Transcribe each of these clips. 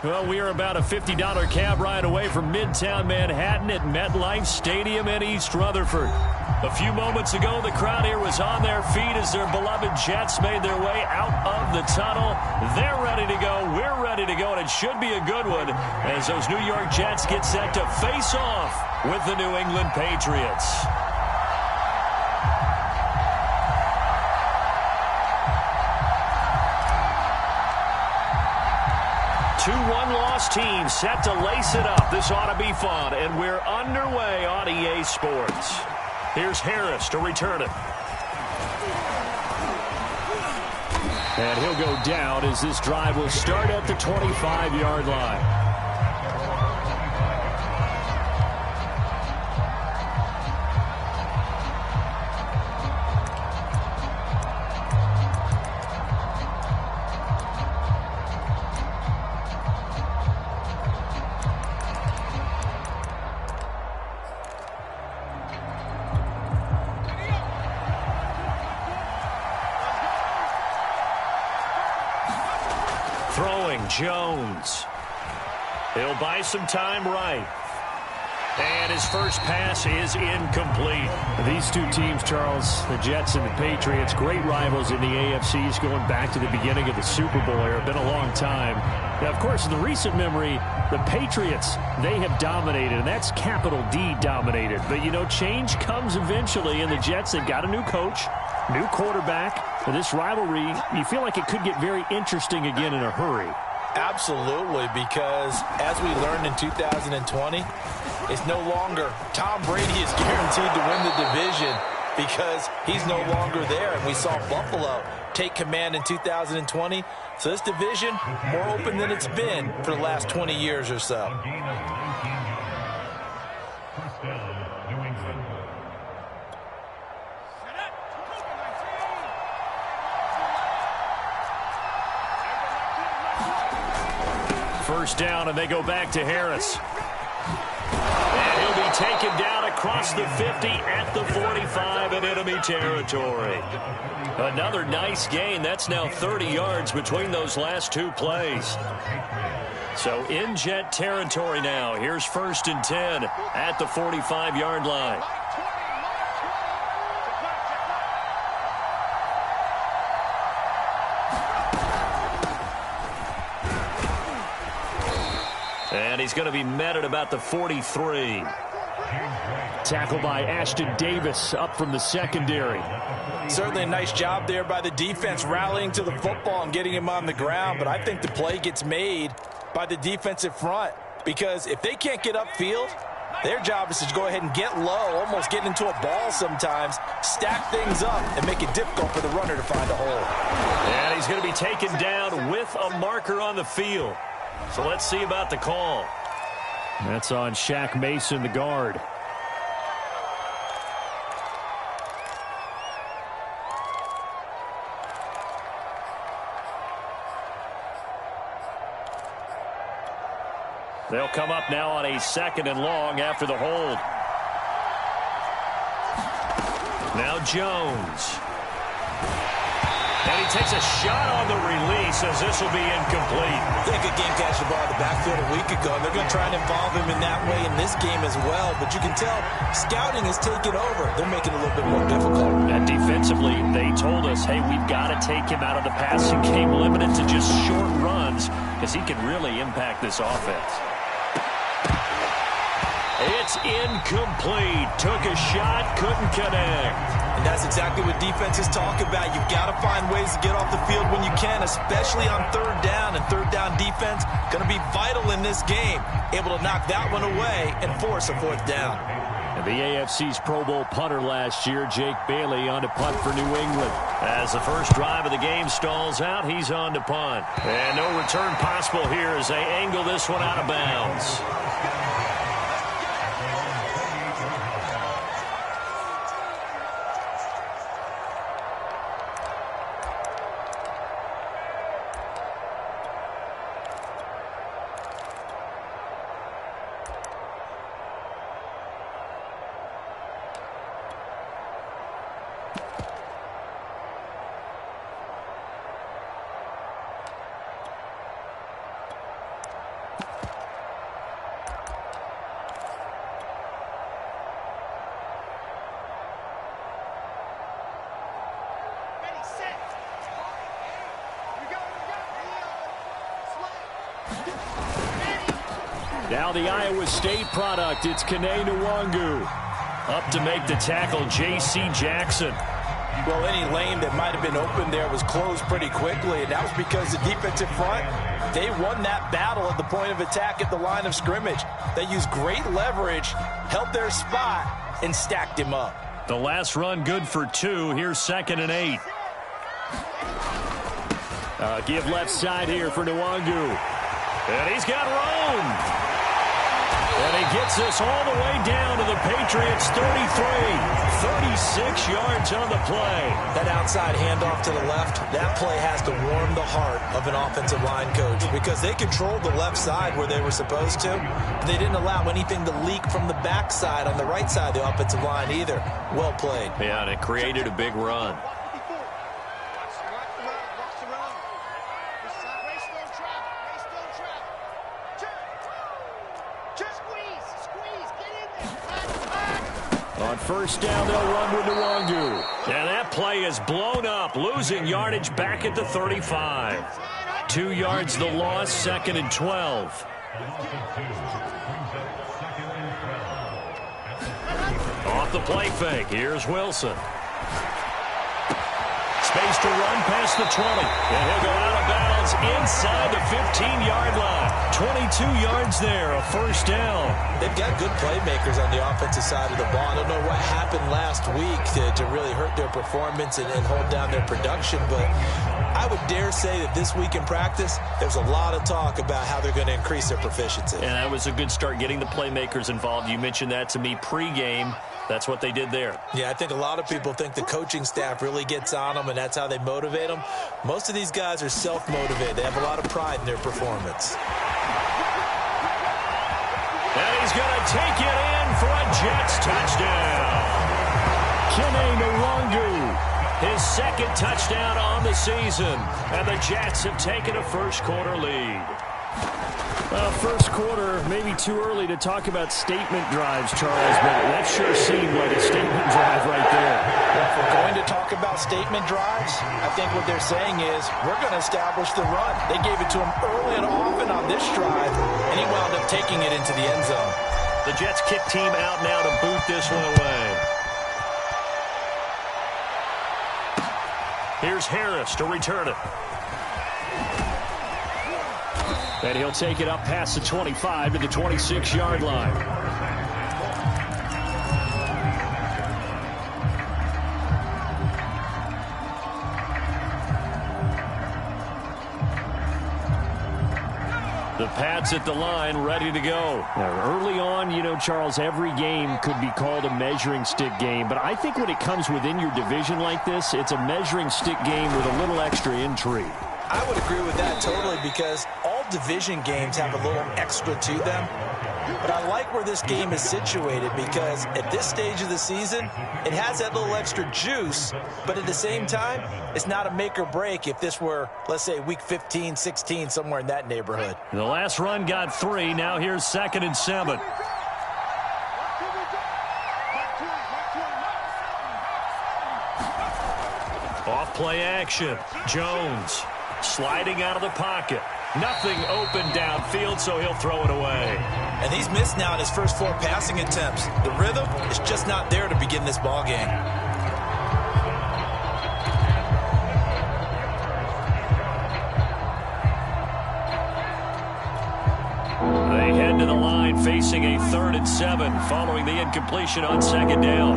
Well, we are about a $50 cab ride away from Midtown Manhattan at MetLife Stadium in East Rutherford. A few moments ago, the crowd here was on their feet as their beloved Jets made their way out of the tunnel. They're ready to go. We're ready to go, and it should be a good one as those New York Jets get set to face off with the New England Patriots. Two one-loss teams set to lace it up. This ought to be fun, and we're underway on EA Sports. Here's Harris to return it. And he'll go down as this drive will start at the 25-yard line. Jones. He'll buy some time right. And his first pass is incomplete. These two teams, Charles, the Jets and the Patriots, great rivals in the AFCs going back to the beginning of the Super Bowl era. Been a long time. Now, of course, in the recent memory, the Patriots, they have dominated, and that's capital D dominated. But, you know, change comes eventually, and the Jets, they've got a new coach, new quarterback. And this rivalry, you feel like it could get very interesting again in a hurry. Absolutely, because as we learned in 2020, it's no longer Tom Brady is guaranteed to win the division because he's no longer there. And we saw Buffalo take command in 2020. So this division, more open than it's been for the last 20 years or so. First down, and they go back to Harris. And he'll be taken down across the 50 at the 45 in enemy territory. Another nice gain. That's now 30 yards between those last two plays. So in Jet territory now. Here's 1st and 10 at the 45-yard line. And he's going to be met at about the 43. Tackle by Ashton Davis up from the secondary. Certainly a nice job there by the defense rallying to the football and getting him on the ground. But I think the play gets made by the defensive front because if they can't get upfield, their job is to go ahead and get low, almost get into a ball sometimes, stack things up, and make it difficult for the runner to find a hole. And he's going to be taken down with a marker on the field. So let's see about the call. That's on Shaq Mason, the guard. They'll come up now on a 2nd and long after the hold. Now Jones. And he takes a shot on the release as this will be incomplete. Yeah, good game catching the ball in the backfield a week ago. And they're going to try and involve him in that way in this game as well. But you can tell scouting is taking over. They're making it a little bit more difficult. And defensively, they told us, hey, we've got to take him out of the passing game, limited to just short runs, because he can really impact this offense. It's incomplete. Took a shot, couldn't connect. And that's exactly what defenses talk about. You've got to find ways to get off the field when you can, especially on 3rd down. And 3rd down defense going to be vital in this game. Able to knock that one away and force a 4th down. And the AFC's Pro Bowl punter last year, Jake Bailey, on to punt for New England. As the first drive of the game stalls out, he's on to punt. And no return possible here as they angle this one out of bounds. Now the Iowa State product, it's Kene Nwangu. Up to make the tackle, J.C. Jackson. Well, any lane that might have been open there was closed pretty quickly, and that was because the defensive front, they won that battle at the point of attack at the line of scrimmage. They used great leverage, held their spot, and stacked him up. The last run good for 2. Here's 2nd and 8. Give left side here for Nwangu. And he's got room. And he gets us all the way down to the Patriots' 33. 36 yards on the play. That outside handoff to the left, that play has to warm the heart of an offensive line coach because they controlled the left side where they were supposed to. They didn't allow anything to leak from the backside on the right side of the offensive line either. Well played. Yeah, and it created a big run. On first down, they'll run with Nwangu. And that play is blown up, losing yardage back at the 35. 2 yards the loss, 2nd and 12. Off the play fake, here's Wilson. Space to run past the 20. And he'll go out of bounds inside the 15-yard line. 22 yards there, a first down. They've got good playmakers on the offensive side of the ball. I don't know what happened last week to really hurt their performance and hold down their production, but I would dare say that this week in practice, there's a lot of talk about how they're going to increase their proficiency. And that was a good start getting the playmakers involved. You mentioned that to me pregame. That's what they did there. Yeah, I think a lot of people think the coaching staff really gets on them, and that's how they motivate them. Most of these guys are self-motivated. They have a lot of pride in their performance. And he's going to take it in for a Jets touchdown. Kene Nwangu, his 2nd touchdown on the season. And the Jets have taken a first-quarter lead. Well, first quarter, maybe too early to talk about statement drives, Charles, but that sure seemed like a statement drive right there. If we're going to talk about statement drives, I think what they're saying is we're going to establish the run. They gave it to him early and often on this drive, and he wound up taking it into the end zone. The Jets kick team out now to boot this one away. Here's Harris to return it. And he'll take it up past the 25 to the 26-yard line. The Pats at the line, ready to go. Now, early on, you know, Charles, every game could be called a measuring stick game. But I think when it comes within your division like this, it's a measuring stick game with a little extra intrigue. I would agree with that totally because all division games have a little extra to them. But I like where this game is situated because at this stage of the season, it has that little extra juice, but at the same time, it's not a make or break if this were, let's say, week 15, 16, somewhere in that neighborhood. The last run got 3. Now here's 2nd and 7. Off play action. Jones sliding out of the pocket. Nothing open downfield, so he'll throw it away. And he's missed now in his first 4 passing attempts. The rhythm is just not there to begin this ball game. They head to the line facing a 3rd and 7 following the incompletion on 2nd down.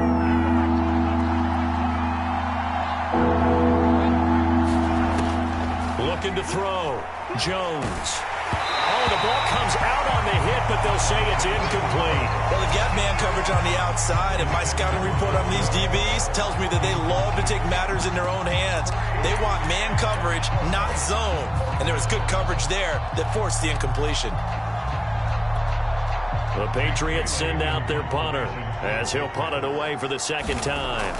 Looking to throw. Jones. Oh, the ball comes out on the hit, but they'll say it's incomplete. Well, they've got man coverage on the outside, and my scouting report on these DBs tells me that they love to take matters in their own hands. They want man coverage, not zone. And there was good coverage there that forced the incompletion. The Patriots send out their punter as he'll punt it away for the 2nd time.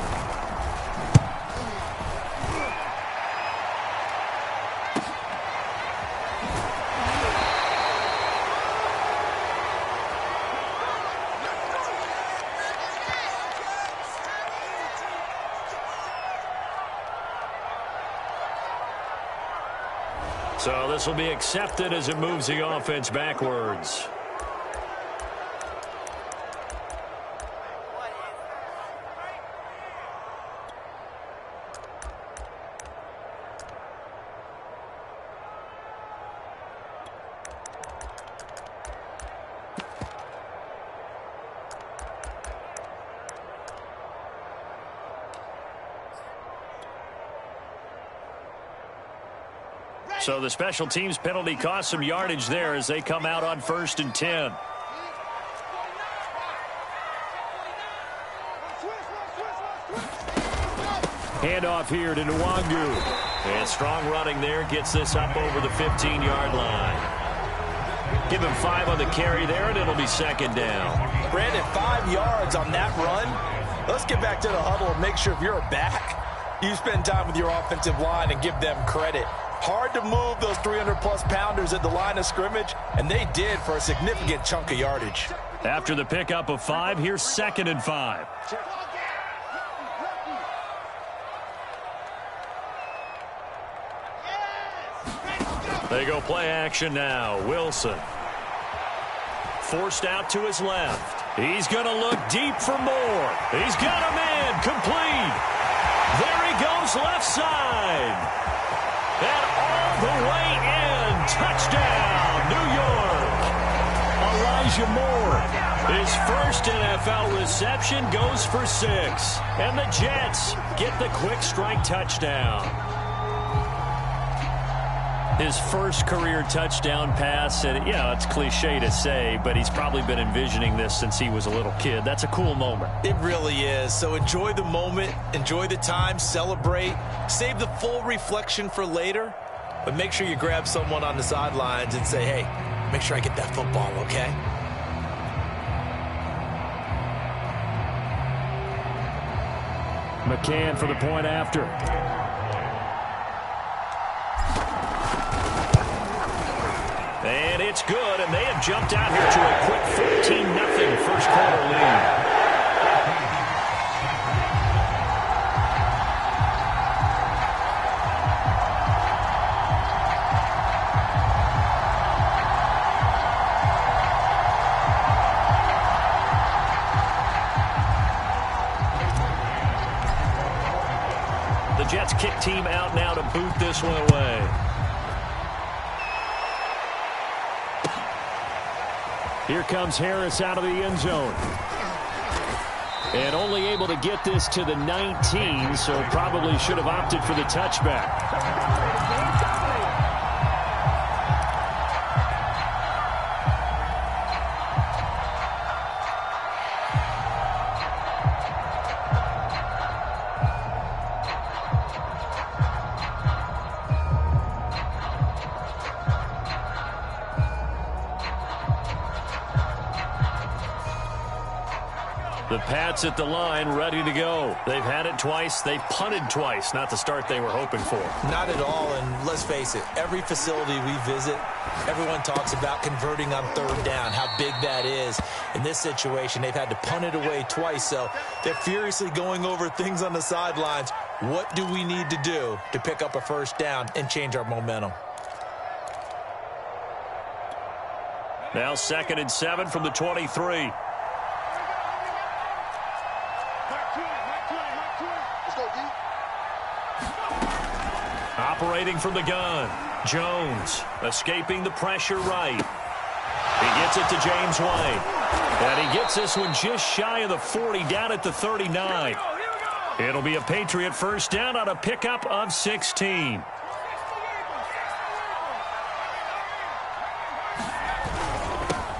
So this will be accepted as it moves the offense backwards. So the special teams penalty cost some yardage there as they come out on 1st and 10. Handoff here to Nwangu. And strong running there gets this up over the 15-yard line. Give him 5 on the carry there, and it'll be 2nd down. Brandon, 5 yards on that run. Let's get back to the huddle and make sure if you're a back, you spend time with your offensive line and give them credit. Hard to move those 300-plus pounders at the line of scrimmage, and they did for a significant chunk of yardage. After the pickup of 5, here's 2nd and 5. They go play action now. Wilson. Forced out to his left. He's going to look deep for more. He's got a man. Complete. There he goes left side. And all the way in. Touchdown, New York. Elijah Moore. His first NFL reception goes for 6. And the Jets get the quick strike touchdown. His first career touchdown pass, and it's cliche to say, but he's probably been envisioning this since he was a little kid. That's a cool moment. It really is. So enjoy the moment, enjoy the time, celebrate, save the full reflection for later, but make sure you grab someone on the sidelines and say, hey, make sure I get that football, okay? McCann for the point after. And it's good, and they have jumped out here to a quick 14-0 first quarter lead. The Jets kick team out now to boot this one away. Here comes Harris out of the end zone. And only able to get this to the 19, so probably should have opted for the touchback. The Pats at the line, ready to go. They've had it twice. They've punted twice. Not the start they were hoping for. Not at all, and let's face it, every facility we visit, everyone talks about converting on 3rd down, how big that is. In this situation, they've had to punt it away twice, so they're furiously going over things on the sidelines. What do we need to do to pick up a 1st down and change our momentum? Now 2nd and 7 from the 23. Operating from the gun. Jones escaping the pressure right. He gets it to James White. And he gets this one just shy of the 40 down at the 39. It'll be a Patriot 1st down on a pickup of 16.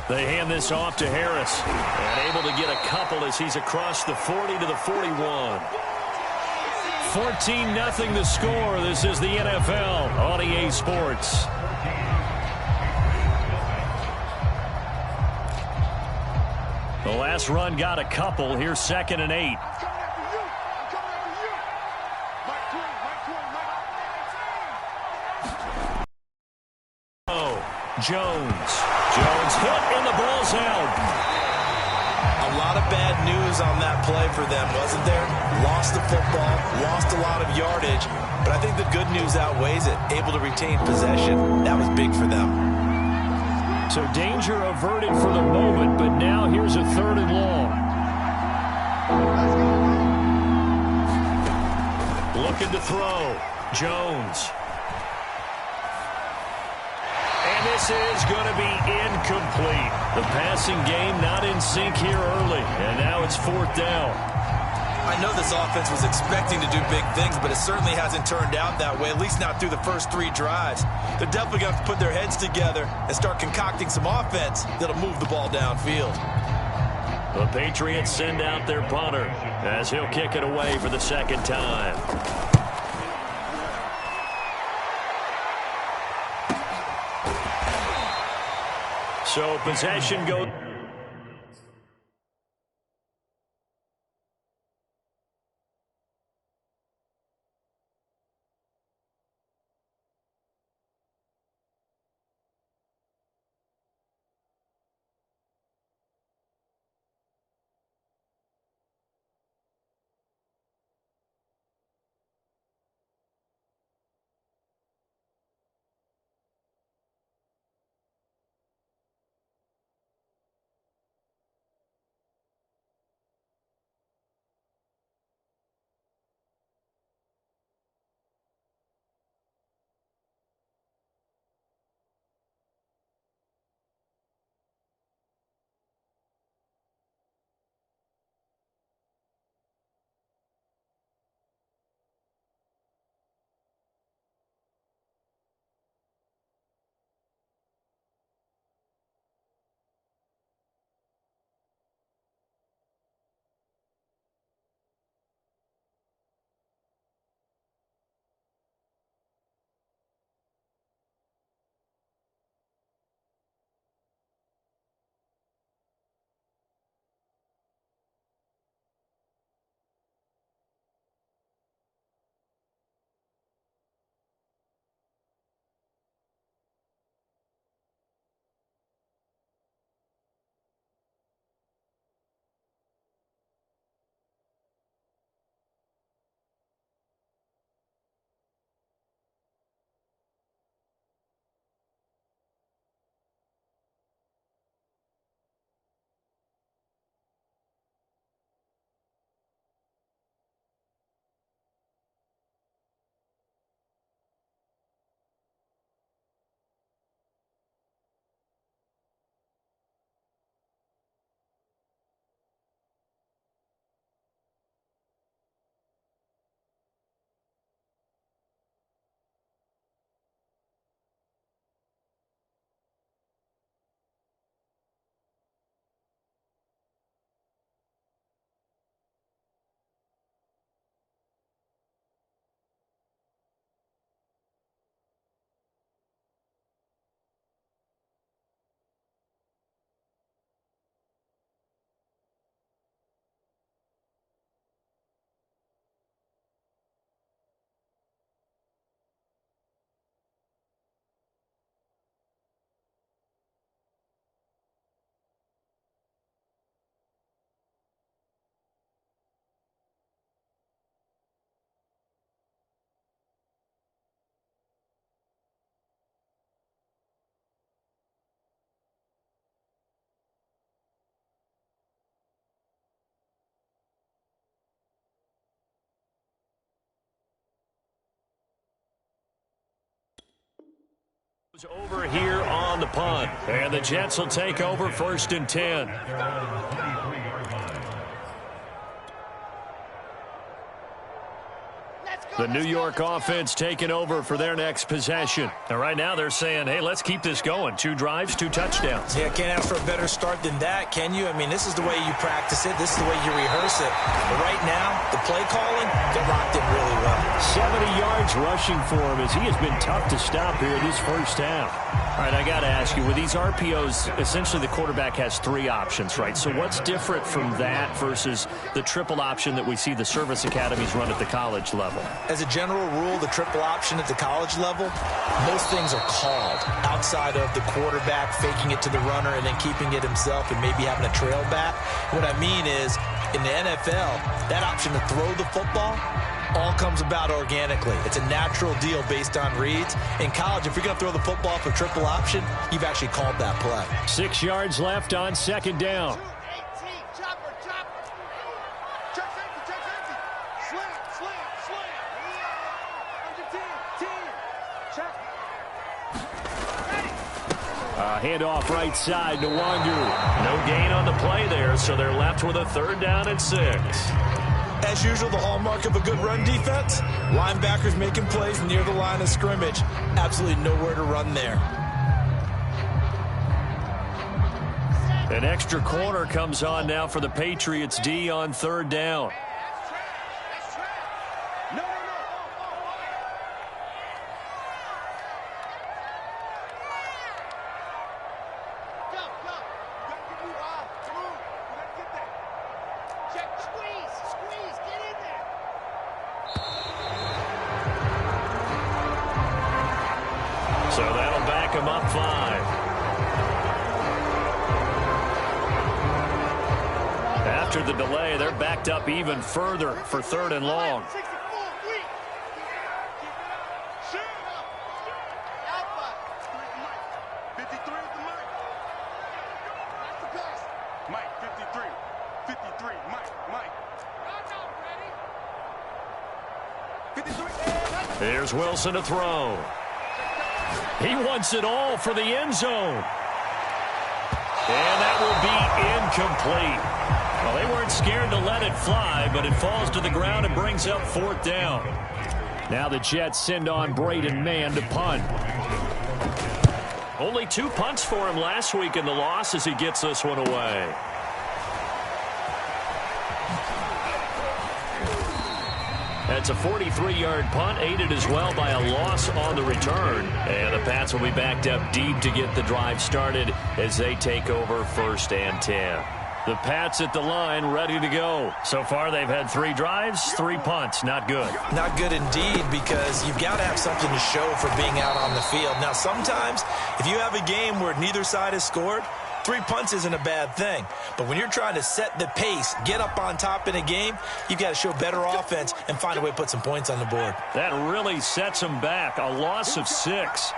They hand this off to Harris. And able to get a couple as he's across the 40 to the 41. 14-0 the score. This is the NFL on EA Sports. The last run got a couple. Here's 2nd and 8. Jones hit and the ball's out. A lot lot of bad news on that play for them, wasn't there? Lost the football, lost a lot of yardage, but I think the good news outweighs it. Able to retain possession, that was big for them. So danger averted for the moment, but now here's a 3rd and long. Looking to throw. Jones. And this is going to be incomplete. The passing game not in sync here early, and now it's 4th down. I know this offense was expecting to do big things, but it certainly hasn't turned out that way, at least not through the first 3 drives. They're definitely going to have to put their heads together and start concocting some offense that'll move the ball downfield. The Patriots send out their punter as he'll kick it away for the 2nd time. So possession goes. Over here on the punt, and the Jets will take over 1st and 10. The New York offense taking over for their next possession. And right now they're saying, hey, let's keep this going. 2 drives, 2 touchdowns. Yeah, can't ask for a better start than that, can you? I mean, this is the way you practice it. This is the way you rehearse it. But right now, the play calling, they're locked in really well. 70 yards rushing for him as he has been tough to stop here this first half. All right, I got to ask you, with these RPOs, essentially the quarterback has 3 options, right? So what's different from that versus the triple option that we see the service academies run at the college level? as a general rule, the triple option at the college level, most things are called outside of the quarterback faking it to the runner and then keeping it himself and maybe having a trail back. What I mean is, in the NFL, that option to throw the football all comes about organically. It's a natural deal based on reads. In college, if you're going to throw the football for triple option, you've actually called that play. 6 yards left on second down. Handoff right side to Wandu. No gain on the play there, so they're left with a 3rd down and 6. As usual, the hallmark of a good run defense, linebackers making plays near the line of scrimmage. Absolutely nowhere to run there. An extra corner comes on now for the Patriots D on 3rd down. So that'll back him up 5. After the delay, they're backed up even further for 3rd and long. Here's Wilson to throw. He wants it all for the end zone. And that will be incomplete. Well, they weren't scared to let it fly, but it falls to the ground and brings up 4th down. Now the Jets send on Braden Mann to punt. Only 2 punts for him last week in the loss as he gets this one away. That's a 43-yard punt, aided as well by a loss on the return. And the Pats will be backed up deep to get the drive started as they take over 1st and 10. The Pats at the line ready to go. So far, they've had 3 drives, 3 punts. Not good. Not good indeed, because you've got to have something to show for being out on the field. Now, sometimes, if you have a game where neither side has scored, 3 punts isn't a bad thing. But when you're trying to set the pace, get up on top in a game, you've got to show better offense and find a way to put some points on the board. That really sets them back. A loss of 6.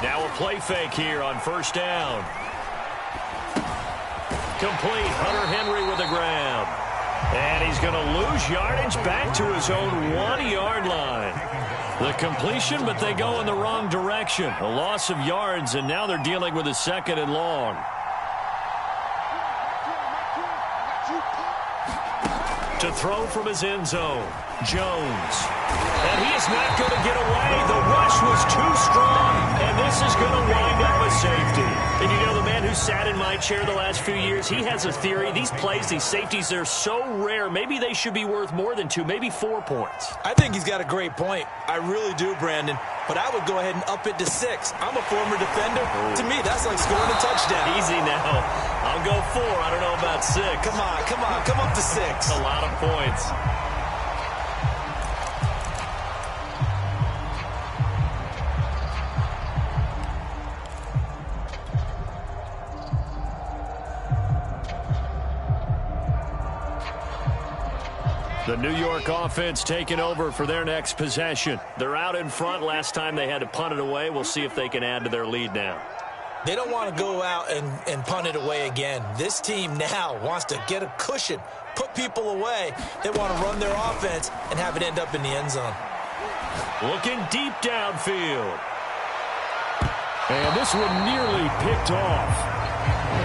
Now a play fake here on 1st down. Complete. Hunter Henry with a grab. And he's going to lose yardage back to his own 1-yard line. The completion, but they go in the wrong direction. A loss of yards, and now they're dealing with a 2nd and long. To throw from his end zone, Jones. And he is not going to get away. The rush was too strong, and this is going to wind up a safety. And you know, the man who sat in my chair the last few years, he has a theory. These plays, these safeties, they're so rare. Maybe they should be worth more than 2, maybe 4 points. I think he's got a great point. I really do, Brandon. But I would go ahead and up it to 6. I'm a former defender. To me, that's like scoring a touchdown. Easy now. I'll go 4. I don't know about 6. Come on. Come up to 6. A lot of points. The New York offense taking over for their next possession. They're out in front. Last time they had to punt it away. We'll see if they can add to their lead now. They don't want to go out and punt it away again. This team now wants to get a cushion, put people away. They want to run their offense and have it end up in the end zone. Looking deep downfield. And this one nearly picked off.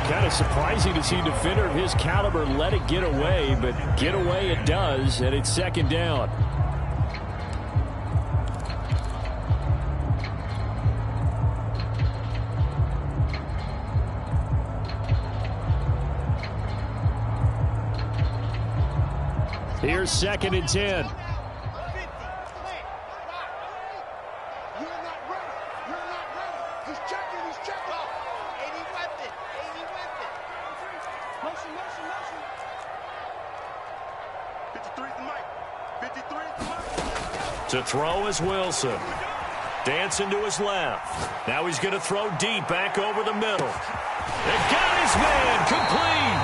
Kind of surprising to see a defender of his caliber let it get away, but get away it does, and it's 2nd down. Here's 2nd and 10. To throw is Wilson. Dancing to his left. Now he's going to throw deep back over the middle. They got his man complete.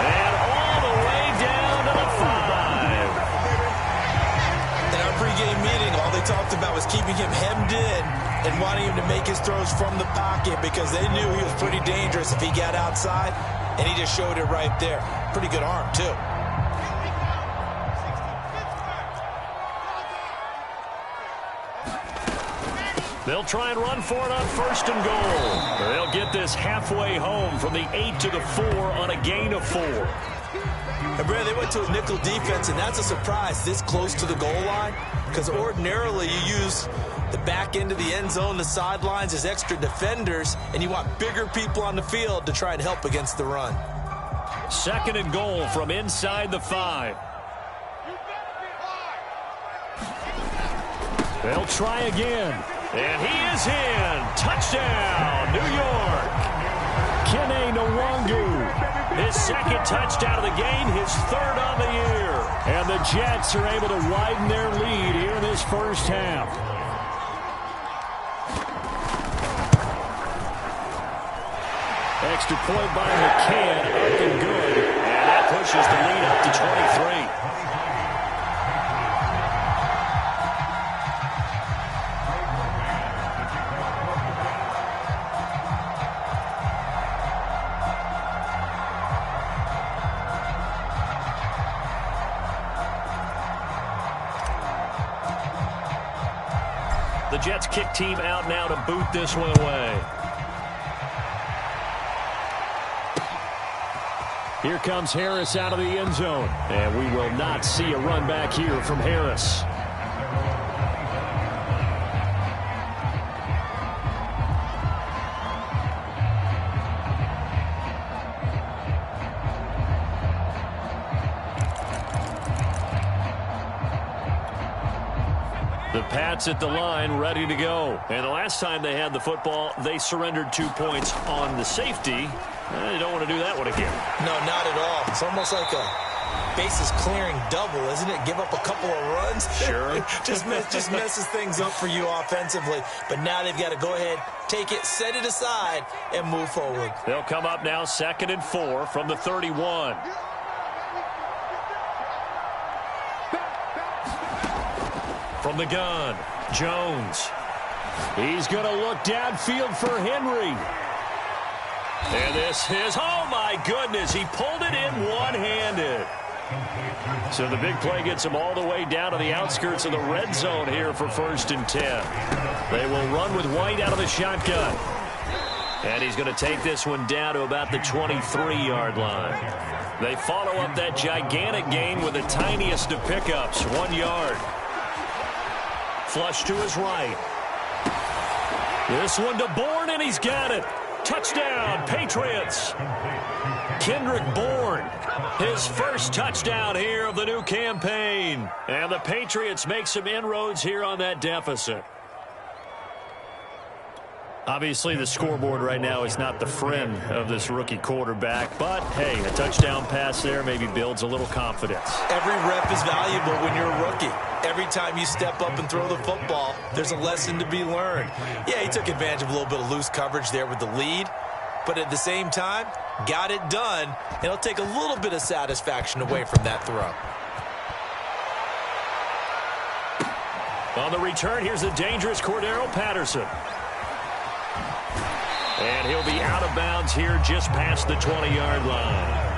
And all the way down to the 5. In our pregame meeting, all they talked about was keeping him hemmed in and wanting him to make his throws from the pocket because they knew he was pretty dangerous if he got outside, and he just showed it right there. Pretty good arm, too. They'll try and run for it on 1st and goal. They'll get this halfway home from the 8 to the 4 on a gain of 4. And Brad, they went to a nickel defense, and that's a surprise this close to the goal line because ordinarily you use the back end of the end zone, the sidelines as extra defenders, and you want bigger people on the field to try and help against the run. 2nd and goal from inside the 5. They'll try again. And he is in. Touchdown, New York. Kene Nwangu. His 2nd touchdown of the game, his 3rd on the year. And the Jets are able to widen their lead here in this first half. Extra point by McCann, up and good. And that pushes the lead up to 23. The Jets kick team out now to boot this one away. Here comes Harris out of the end zone. And we will not see a run back here from Harris. The Pats at the line, ready to go. And the last time they had the football, they surrendered 2 points on the safety. They don't want to do that one again. No, not at all. It's almost like a bases clearing double, isn't it? Give up a couple of runs. Sure. just messes things up for you offensively. But now they've got to go ahead, take it, set it aside, and move forward. They'll come up now 2nd and 4 from the 31. From the gun, Jones. He's going to look downfield for Henry. And this is, oh my goodness, he pulled it in one-handed. So the big play gets him all the way down to the outskirts of the red zone here for 1st and 10. They will run with White out of the shotgun. And he's going to take this one down to about the 23-yard line. They follow up that gigantic gain with the tiniest of pickups, 1 yard. Flush to his right. This one to Bourne, and he's got it. Touchdown, Patriots. Kendrick Bourne, his first touchdown here of the new campaign. And the Patriots make some inroads here on that deficit. Obviously, the scoreboard right now is not the friend of this rookie quarterback. But, hey, a touchdown pass there maybe builds a little confidence. Every rep is valuable when you're a rookie. Every time you step up and throw the football, there's a lesson to be learned. Yeah, he took advantage of a little bit of loose coverage there with the lead. But at the same time, got it done. And it'll take a little bit of satisfaction away from that throw. On the return, here's the dangerous Cordero Patterson. And he'll be out of bounds here just past the 20-yard line.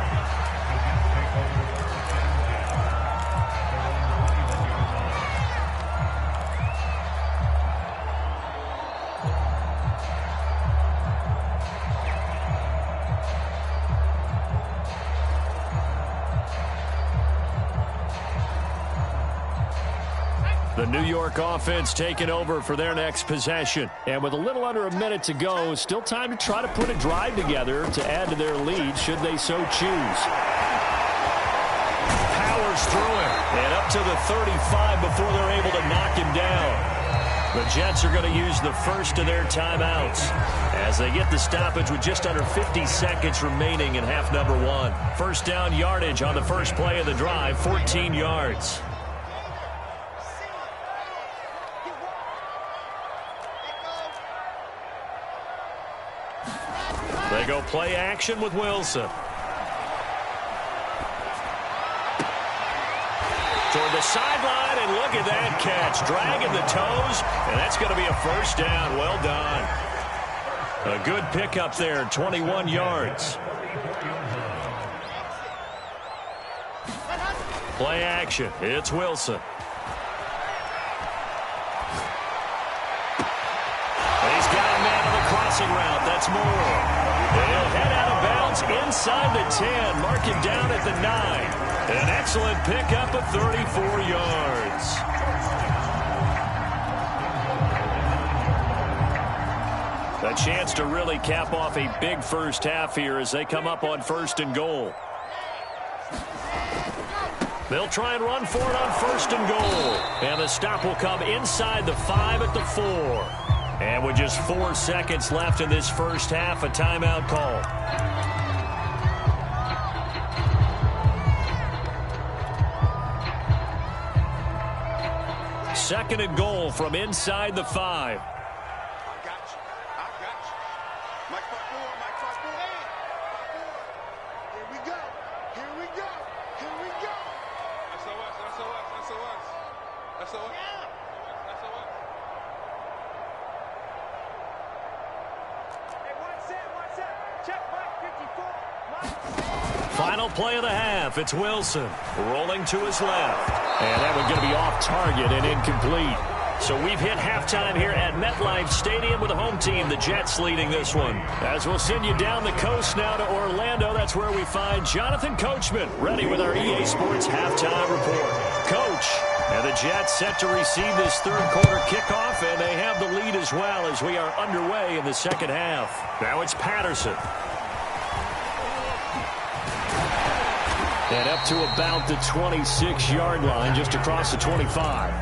The New York offense taking over for their next possession. And with a little under a minute to go, still time to try to put a drive together to add to their lead should they so choose. Powers through it. And up to the 35 before they're able to knock him down. The Jets are going to use the first of their timeouts as they get the stoppage with just under 50 seconds remaining in half number one. First down yardage on the first play of the drive, 14 yards. They go play action with Wilson. Toward the sideline, and look at that catch. Dragging the toes, and that's going to be a first down. Well done. A good pickup there, 21 yards. Play action. It's Wilson. And he's got a man on the crossing route. That's Moore. They'll head out of bounds inside the 10. Mark him down at the 9. An excellent pickup of 34 yards. A chance to really cap off a big first half here as they come up on 1st and goal. They'll try and run for it on 1st and goal. And the stop will come inside the 5 at the 4. And with just 4 seconds left in this first half, a timeout call. Second and goal from inside the 5. I got you. Mike 4, Mike 4. Here we go. Here we go. Here we go. SOS, SOS, SOS. SOS. SOS. Hey, what's that? Check Mike 54. Final play of the half. It's Wilson rolling to his left. And that one's going to be off target and incomplete. So we've hit halftime here at MetLife Stadium with the home team, the Jets, leading this one. As we'll send you down the coast now to Orlando, that's where we find Jonathan Coachman, ready with our EA Sports halftime report. Coach, and the Jets set to receive this third quarter kickoff, and they have the lead as well as we are underway in the second half. Now it's Patterson. And up to about the 26-yard line, just across the 25.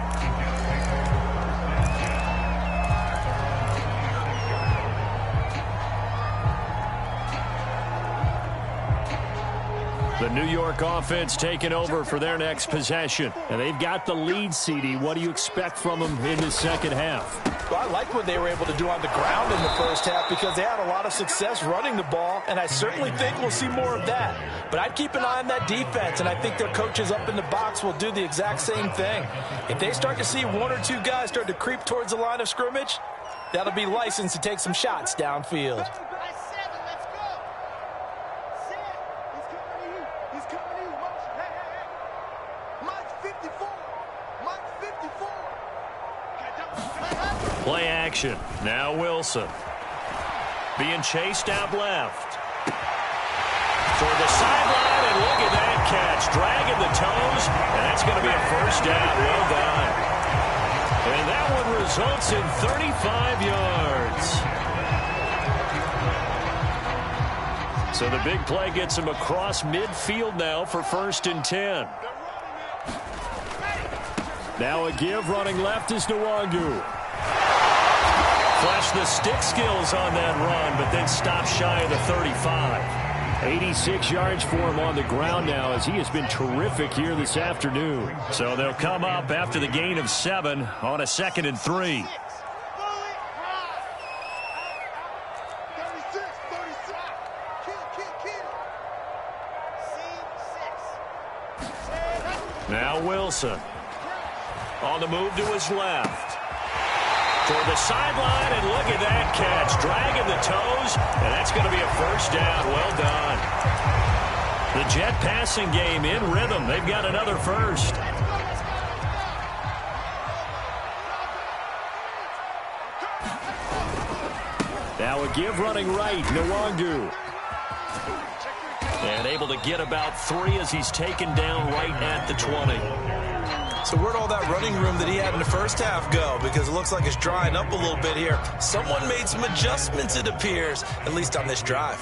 The New York offense taking over for their next possession. And they've got the lead, CD. What do you expect from them in the second half? Well, I like what they were able to do on the ground in the first half because they had a lot of success running the ball, and I certainly think we'll see more of that. But I'd keep an eye on that defense, and I think their coaches up in the box will do the exact same thing. If they start to see 1 or 2 guys start to creep towards the line of scrimmage, that'll be licensed to take some shots downfield. Play action. Now Wilson. Being chased out left. Toward the sideline, and look at that catch. Dragging the toes, and that's going to be a first down. Well done. And that one results in 35 yards. So the big play gets him across midfield now for 1st and 10. Now a give running left is Nwangu. Flash the stick skills on that run, but then stops shy of the 35. 86 yards for him on the ground now as he has been terrific here this afternoon. So they'll come up after the gain of 7 on a 2nd and 3. Now Wilson. On the move to his left. Toward the sideline, and look at that catch. Dragging the toes, and that's going to be a first down. Well done. The Jet passing game in rhythm. They've got another first. Now a give running right, Nwangu. And able to get about 3 as he's taken down right at the 20. So where'd all that running room that he had in the first half go? Because it looks like it's drying up a little bit here. Someone made some adjustments, it appears, at least on this drive.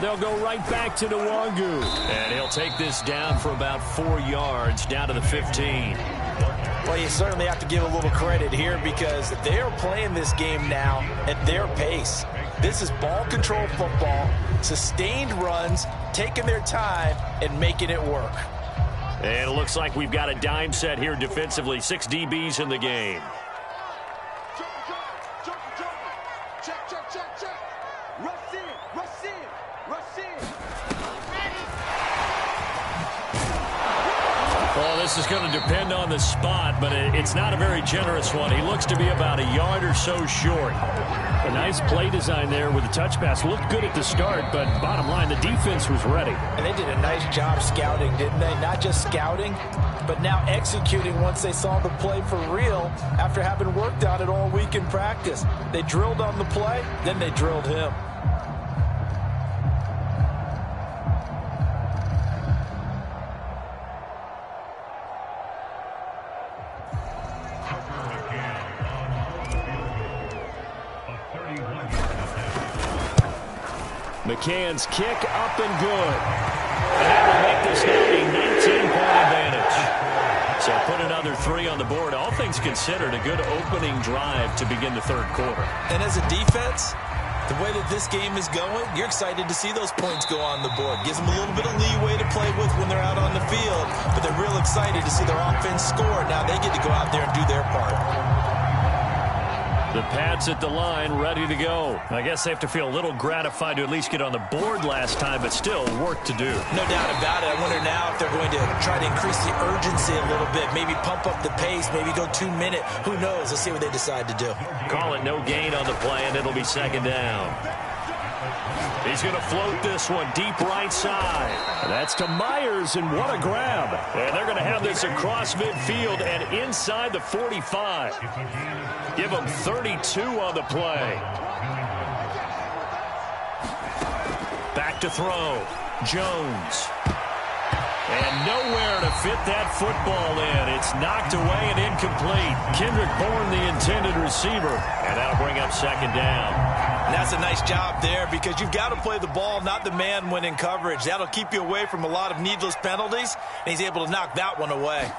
They'll go right back to Nwangu. And he'll take this down for about 4 yards, down to the 15. Well, you certainly have to give a little credit here because they are playing this game now at their pace. This is ball control football, sustained runs, taking their time and making it work. And it looks like we've got a dime set here defensively. 6 DBs in the game. Well, this is going to depend on the spot, but it's not a very generous one. He looks to be about a yard or so short. A nice play design there with the touch pass. Looked good at the start, but bottom line, the defense was ready. And they did a nice job scouting, didn't they? Not just scouting, but now executing once they saw the play for real after having worked on it all week in practice. They drilled on the play, then they drilled him. McCann's kick up and good. And that will make this now a 19-point advantage. So put another 3 on the board. All things considered, a good opening drive to begin the third quarter. And as a defense, the way that this game is going, you're excited to see those points go on the board. Gives them a little bit of leeway to play with when they're out on the field, but they're real excited to see their offense score. Now they get to go out there and do their part. The Pats at the line, ready to go. I guess they have to feel a little gratified to at least get on the board last time, but still work to do. No doubt about it. I wonder now if they're going to try to increase the urgency a little bit, maybe pump up the pace, maybe go 2 minute. Who knows? Let's see what they decide to do. Call it no gain on the play, and it'll be second down. He's going to float this one deep right side. That's to Myers, and what a grab. And they're going to have this across midfield and inside the 45. Give them 32 on the play. Back to throw. Jones. And nowhere to fit that football in. It's knocked away and incomplete. Kendrick Bourne, the intended receiver. And that'll bring up second down. And that's a nice job there because you've got to play the ball, not the man when in coverage. That'll keep you away from a lot of needless penalties, and he's able to knock that one away.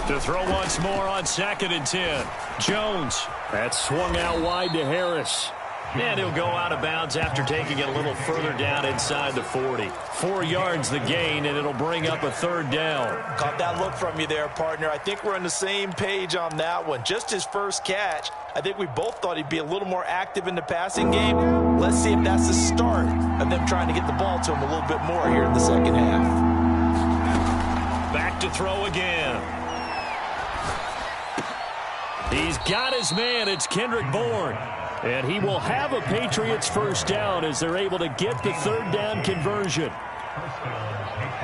To throw once more on 2nd and 10. Jones. That's swung out wide to Harris. And he'll go out of bounds after taking it a little further down inside the 40. 4 yards the gain, and it'll bring up a third down. Caught that look from you there, partner. I think we're on the same page on that one. Just his first catch. I think we both thought he'd be a little more active in the passing game. Let's see if that's the start of them trying to get the ball to him a little bit more here in the second half. Back to throw again. He's got his man. It's Kendrick Bourne. And he will have a Patriots first down as they're able to get the third down conversion.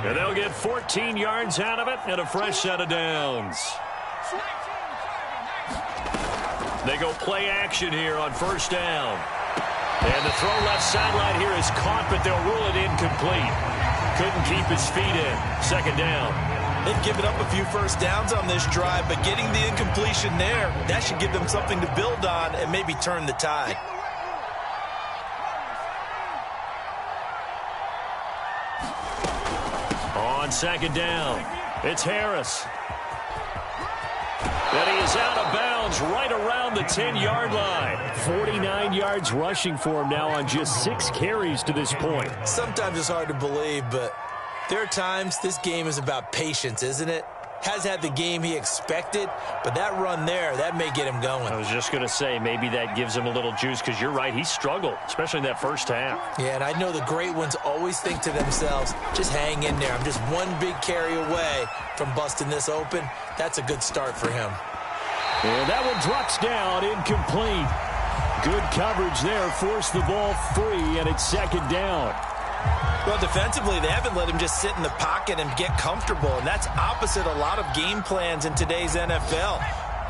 And they'll get 14 yards out of it and a fresh set of downs. They go play action here on first down. And the throw left sideline here is caught, but they'll rule it incomplete. Couldn't keep his feet in. Second down. They've given up a few first downs on this drive, but getting the incompletion there, that should give them something to build on and maybe turn the tide. On second down, it's Harris. And he is out of bounds right around the 10-yard line. 49 yards rushing for him now on just 6 carries to this point. Sometimes it's hard to believe, but there are times this game is about patience, isn't it? Has had the game he expected, but that run there, that may get him going. I was just going to say, maybe that gives him a little juice because you're right, he struggled, especially in that first half. Yeah, and I know the great ones always think to themselves, just hang in there. I'm just one big carry away from busting this open. That's a good start for him. And that one drops down, incomplete. Good coverage there, forced the ball free, and it's second down. Well, defensively, they haven't let him just sit in the pocket and get comfortable, and that's opposite a lot of game plans in today's NFL.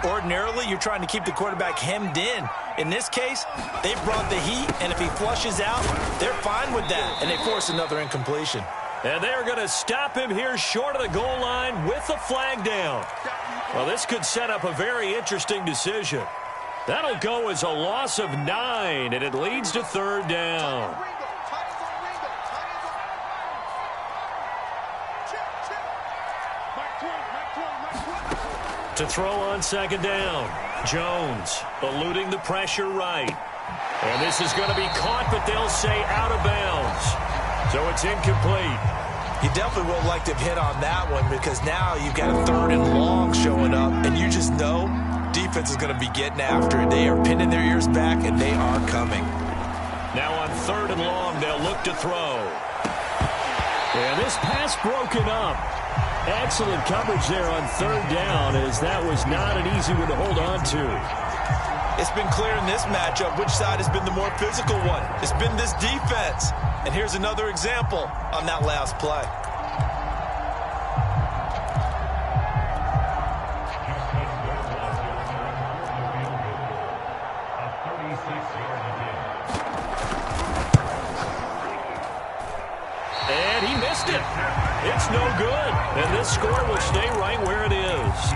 Ordinarily, you're trying to keep the quarterback hemmed in. In this case, they brought the heat, and if he flushes out, they're fine with that, and they force another incompletion. And they're going to stop him here short of the goal line with the flag down. Well, this could set up a very interesting decision. That'll go as a loss of 9, and it leads to third down. To throw on second down. Jones eluding the pressure right. And this is going to be caught, but they'll say out of bounds. So it's incomplete. You definitely would like to have hit on that one because now you've got a 3rd and long showing up, and you just know defense is going to be getting after it. They are pinning their ears back, and they are coming. Now on 3rd and long, they'll look to throw. And this pass broken up. Excellent coverage there on 3rd down, as that was not an easy one to hold on to. It's been clear in this matchup which side has been the more physical one. It's been this defense. And here's another example on that last play. And he missed it. It's no good. And this score will stay right where it is.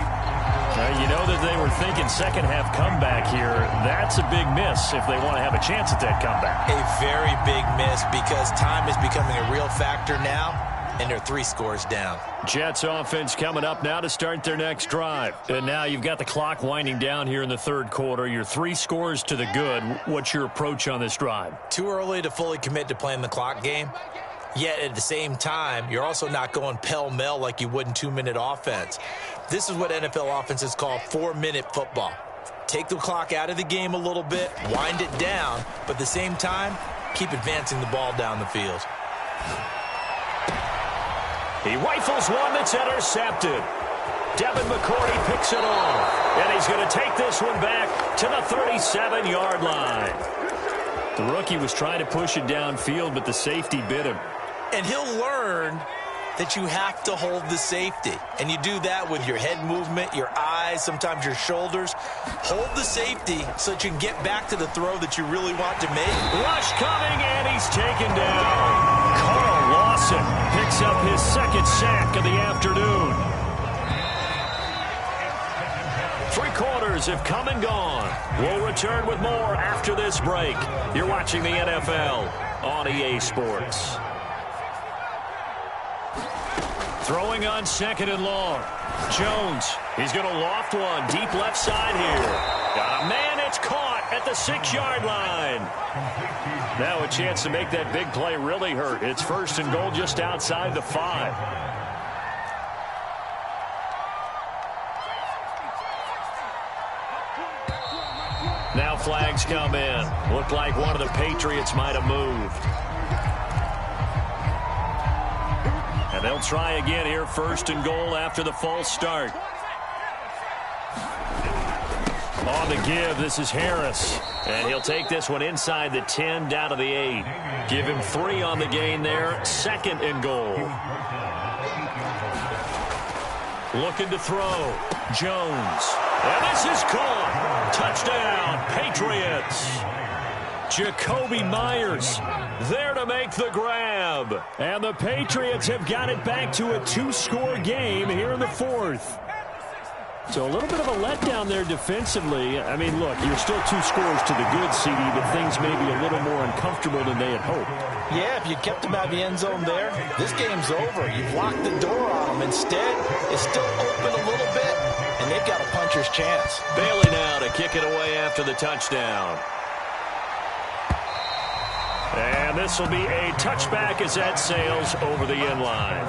You know that they were thinking second half comeback here. That's a big miss if they want to have a chance at that comeback. A very big miss because time is becoming a real factor now, and they're 3 scores down. Jets offense coming up now to start their next drive. And now you've got the clock winding down here in the 3rd quarter. You're 3 scores to the good. What's your approach on this drive? Too early to fully commit to playing the clock game. Yet at the same time, you're also not going pell-mell like you would in 2-minute offense. This is what NFL offenses call 4-minute football. Take the clock out of the game a little bit, wind it down, but at the same time, keep advancing the ball down the field. He rifles one that's intercepted. Devin McCourty picks it off, and he's going to take this one back to the 37-yard line. The rookie was trying to push it downfield, but the safety bit him. And he'll learn that you have to hold the safety. And you do that with your head movement, your eyes, sometimes your shoulders. Hold the safety so that you can get back to the throw that you really want to make. Rush coming, and he's taken down. Carl Lawson picks up his 2nd sack of the afternoon. 3 quarters have come and gone. We'll return with more after this break. You're watching the NFL on EA Sports. Throwing on 2nd and long. Jones, he's going to loft one deep left side here. Got a man, it's caught at the 6-yard line. Now a chance to make that big play really hurt. It's 1st and goal just outside the 5. Now flags come in. Looked like one of the Patriots might have moved. And they'll try again here, 1st and goal after the false start. On the give, this is Harris. And he'll take this one inside the 10 down to the 8. Give him 3 on the gain there, 2nd and goal. Looking to throw. Jones. And this is caught. Touchdown, Patriots. Jacoby Myers there to make the grab. And the Patriots have got it back to a 2-score game here in the 4th. So a little bit of a letdown there defensively. I mean, look, you're still 2 scores to the good, CD, but things may be a little more uncomfortable than they had hoped. Yeah, if you kept them out of the end zone there, this game's over. You've locked the door on them. Instead, it's still open a little bit, and they've got a puncher's chance. Bailey now to kick it away after the touchdown. And this will be a touchback as that sails over the end line.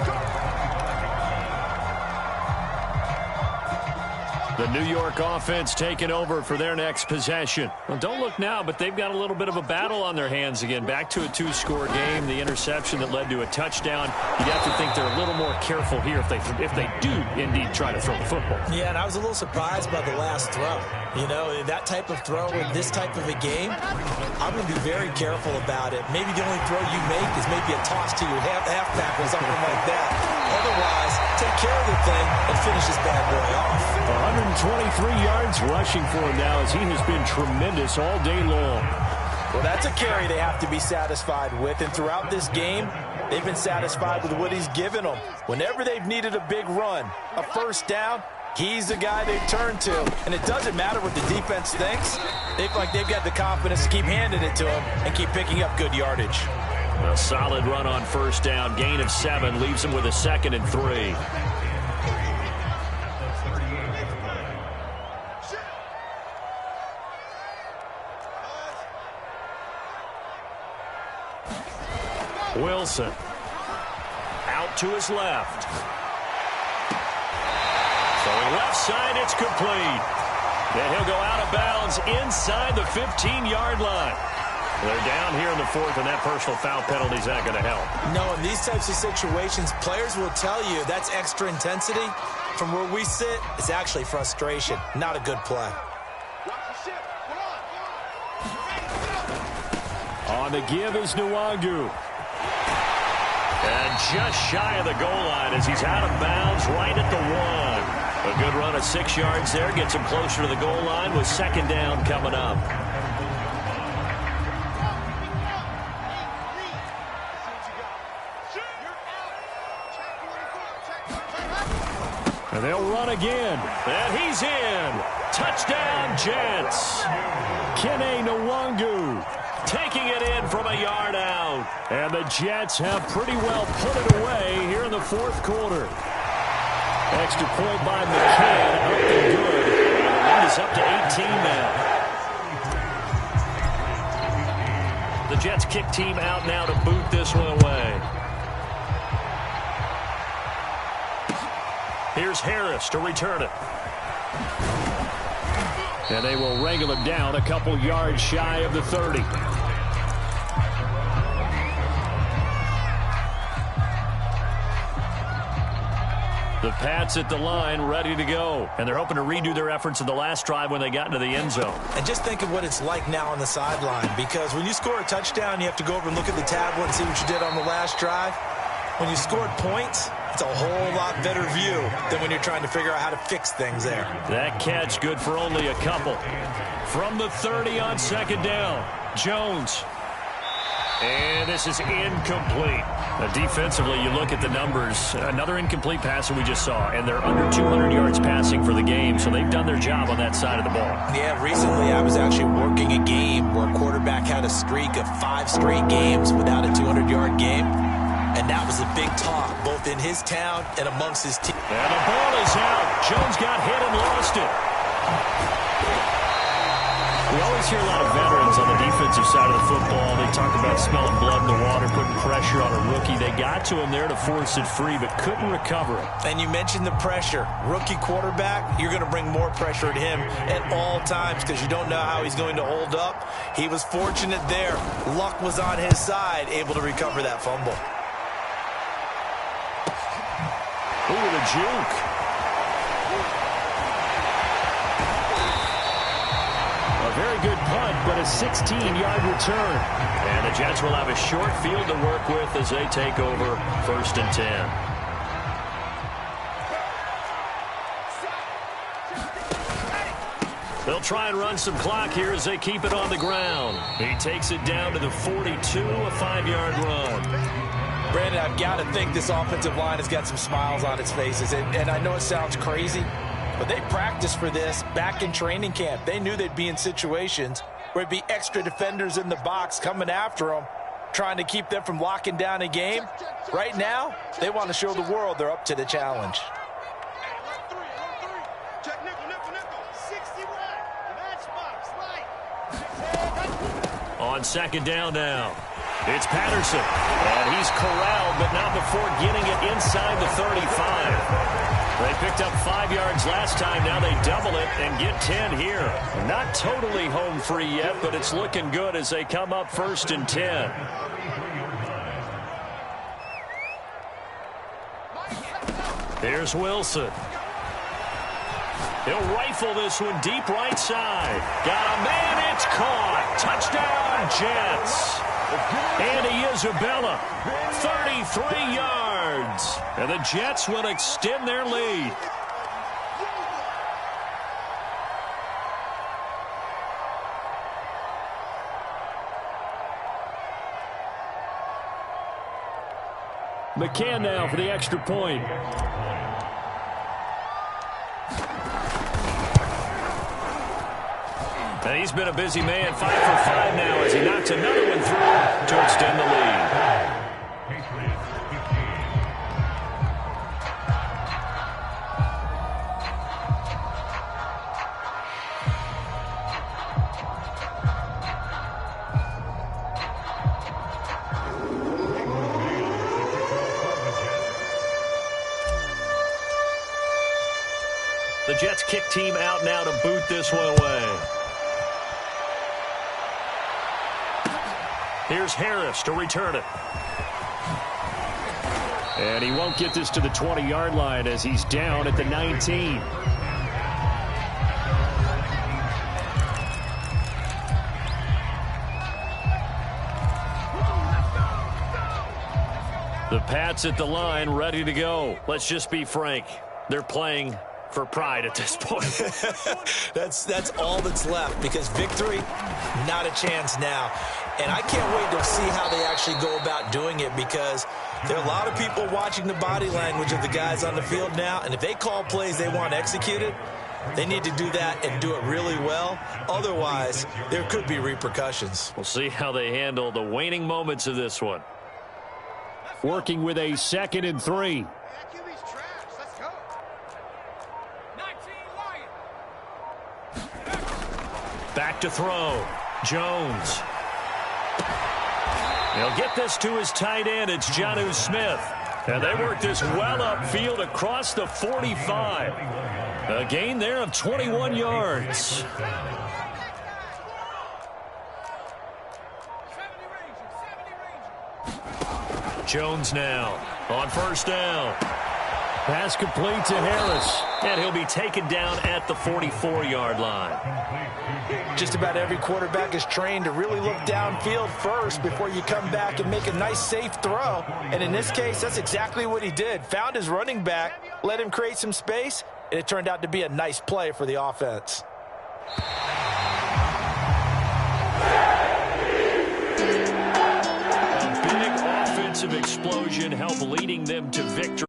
The New York offense taking over for their next possession. Well, don't look now, but they've got a little bit of a battle on their hands again. Back to a 2-score game. The interception that led to a touchdown. You'd have to think they're a little more careful here if they do indeed try to throw the football. Yeah, and I was a little surprised by the last throw. You know, that type of throw in this type of a game, I'm going to be very careful about it. Maybe the only throw you make is maybe a toss to your halfback or something like that. Otherwise, take care of the thing and finish this bad boy off. 123 yards rushing for him now as he has been tremendous all day long. Well, that's a carry they have to be satisfied with. And throughout this game, they've been satisfied with what he's given them. Whenever they've needed a big run, a 1st down, he's the guy they turn to. And it doesn't matter what the defense thinks. They feel like they've got the confidence to keep handing it to him and keep picking up good yardage. A solid run on first down. Gain of 7 leaves him with a 2nd and 3. Wilson. Out to his left. Throwing left side, it's complete. And he'll go out of bounds inside the 15-yard line. They're down here in the 4th, and that personal foul penalty is not going to help. No, in these types of situations, players will tell you that's extra intensity. From where we sit, it's actually frustration. Not a good play. On the give is Nwangu. And just shy of the goal line as he's out of bounds right at the 1. A good run of 6 yards there. Gets him closer to the goal line with 2nd down coming up. And they'll run again. And he's in. Touchdown, Jets. Kene Nwangu taking it in from a yard out. And the Jets have pretty well put it away here in the 4th quarter. Extra point by McCann. Up and good. And the lead is up to 18 now. The Jets kick team out now to boot this one away. Here's Harris to return it. And they will wrangle him down a couple yards shy of the 30. The Pats at the line, ready to go. And they're hoping to redo their efforts in the last drive when they got into the end zone. And just think of what it's like now on the sideline. Because when you score a touchdown, you have to go over and look at the tablet and see what you did on the last drive. When you scored points, it's a whole lot better view than when you're trying to figure out how to fix things there. That catch good for only a couple. From the 30 on 2nd down, Jones. And this is incomplete. Defensively, you look at the numbers. Another incomplete passer we just saw, and they're under 200 yards passing for the game, so they've done their job on that side of the ball. Yeah, recently I was actually working a game where a quarterback had a streak of 5 straight games without a 200-yard game. And that was a big talk, both in his town and amongst his team. And the ball is out. Jones got hit and lost it. We always hear a lot of veterans on the defensive side of the football. They talk about smelling blood in the water, putting pressure on a rookie. They got to him there to force it free, but couldn't recover it. And you mentioned the pressure. Rookie quarterback, you're going to bring more pressure at him at all times because you don't know how he's going to hold up. He was fortunate there. Luck was on his side, able to recover that fumble. Ooh, the juke. A very good punt, but a 16-yard return. And the Jets will have a short field to work with as they take over 1st and 10. They'll try and run some clock here as they keep it on the ground. He takes it down to the 42, a 5-yard run. Brandon, I've got to think this offensive line has got some smiles on its faces. And I know it sounds crazy, but they practiced for this back in training camp. They knew they'd be in situations where it'd be extra defenders in the box coming after them, trying to keep them from locking down a game. Right now, they want to show the world they're up to the challenge. On 2nd down now. It's Patterson, and he's corralled, but not before getting it inside the 35. They picked up 5 yards last time. Now they double it and get 10 here. Not totally home free yet, but it's looking good as they come up 1st and 10. Here's Wilson. He'll rifle this one deep right side. Got a man, it's caught. Touchdown, Jets. Andy Isabella, 33 yards. And the Jets will extend their lead. McCann now for the extra point. And he's been a busy man, 5 for 5 now as he knocks another one through to extend the lead. The Jets kick team out now to boot this one away. Here's Harris to return it. And he won't get this to the 20-yard line as he's down at the 19. The Pats at the line, ready to go. Let's just be frank. They're playing for pride at this point. That's all that's left, because victory, not a chance now. And I can't wait to see how they actually go about doing it, because there are a lot of people watching the body language of the guys on the field now, and if they call plays they want executed, they need to do that and do it really well. Otherwise, there could be repercussions. We'll see how they handle the waning moments of this one. Working with a 2nd and 3. Back to throw. Jones. He'll get this to his tight end. It's Jonnu Smith. And they work this well upfield across the 45. A gain there of 21 yards. Jones now on 1st down. Pass complete to Harris. And he'll be taken down at the 44-yard line. Just about every quarterback is trained to really look downfield first before you come back and make a nice, safe throw. And in this case, that's exactly what he did. Found his running back, let him create some space, and it turned out to be a nice play for the offense. A big offensive explosion helped leading them to victory.